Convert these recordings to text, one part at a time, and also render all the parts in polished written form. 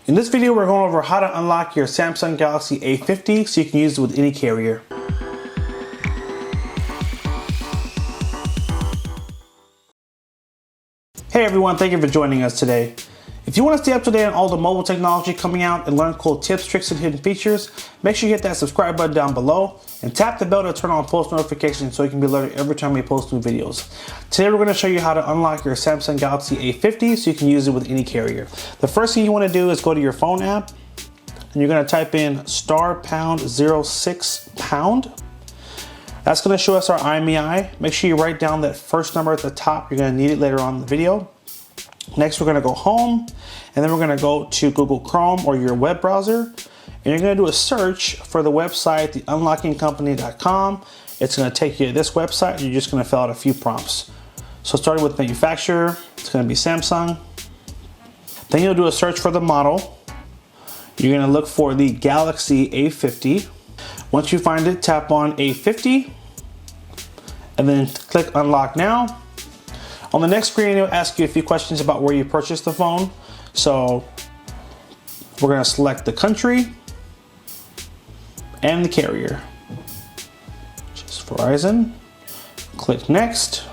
In this video, we're going over how to unlock your Samsung Galaxy A50 so you can use it with any carrier. Hey everyone, thank you for joining us today. If you want to stay up to date on all the mobile technology coming out and learn cool tips, tricks, and hidden features, make sure you hit that subscribe button down below and tap the bell to turn on post notifications so you can be alerted every time we post new videos. Today we're going to show you how to unlock your Samsung Galaxy A50 so you can use it with any carrier. The first thing you want to do is go to your phone app and you're going to type in *#06#. That's going to show us our IMEI. Make sure you write down that first number at the top. You're going to need it later on in the video. Next, we're going to go home, and then we're going to go to Google Chrome or your web browser, and you're going to do a search for the website, theunlockingcompany.com. It's going to take you to this website, and you're just going to fill out a few prompts. So starting with manufacturer, it's going to be Samsung. Then you'll do a search for the model. You're going to look for the Galaxy A50. Once you find it, tap on A50, and then click Unlock Now. On the next screen, it'll ask you a few questions about where you purchased the phone. So we're going to select the country and the carrier. Just Verizon. Click Next.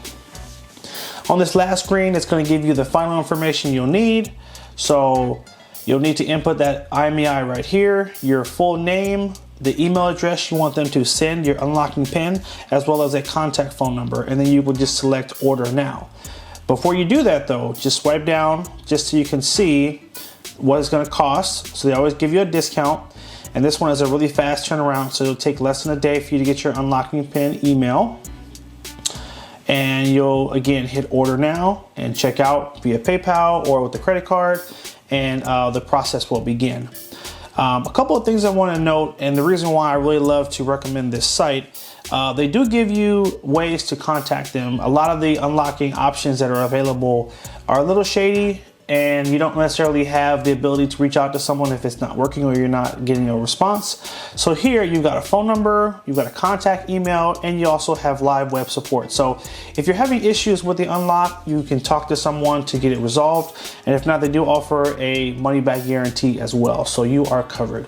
On this last screen, it's going to give you the final information you'll need. So you'll need to input that IMEI right here, your full name, the email address you want them to send your unlocking pin, as well as a contact phone number, and then you will just select Order Now. Before you do that though, just swipe down just so you can see what it's going to cost. So they always give you a discount, and this one is a really fast turnaround, so it'll take less than a day for you to get your unlocking pin email. And you'll again hit Order Now and check out via PayPal or with the credit card, and the process will begin. A couple of things I want to note, and the reason why I really love to recommend this site, they do give you ways to contact them. A lot of the unlocking options that are available are a little shady, and you don't necessarily have the ability to reach out to someone if it's not working or you're not getting a response. So here you've got a phone number, you've got a contact email, and you also have live web support. So if you're having issues with the unlock, you can talk to someone to get it resolved. And if not, they do offer a money back guarantee as well. So you are covered.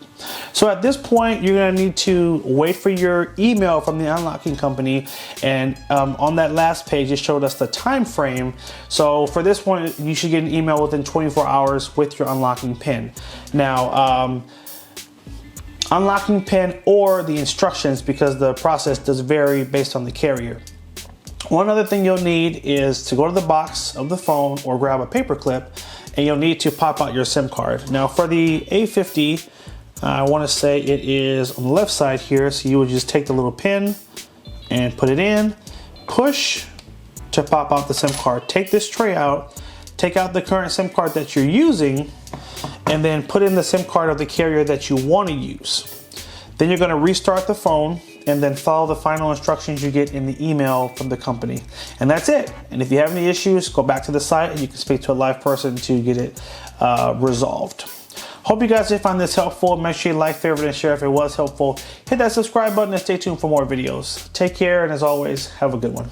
So at this point, you're gonna need to wait for your email from the unlocking company. And on that last page, it showed us the time frame. So for this one, you should get an email within 24 hours with your unlocking pin. Now, unlocking pin or the instructions, because the process does vary based on the carrier. One other thing you'll need is to go to the box of the phone or grab a paper clip, and you'll need to pop out your SIM card. Now for the A50, I want to say it is on the left side here, so you would just take the little pin and put it in, push to pop out the SIM card. Take this tray out, take out the current SIM card that you're using, and then put in the SIM card of the carrier that you want to use. Then you're going to restart the phone and then follow the final instructions you get in the email from the company. And that's it. And if you have any issues, go back to the site and you can speak to a live person to get it resolved. Hope you guys did find this helpful. Make sure you like, favorite, and share if it was helpful. Hit that subscribe button and stay tuned for more videos. Take care, and as always, have a good one.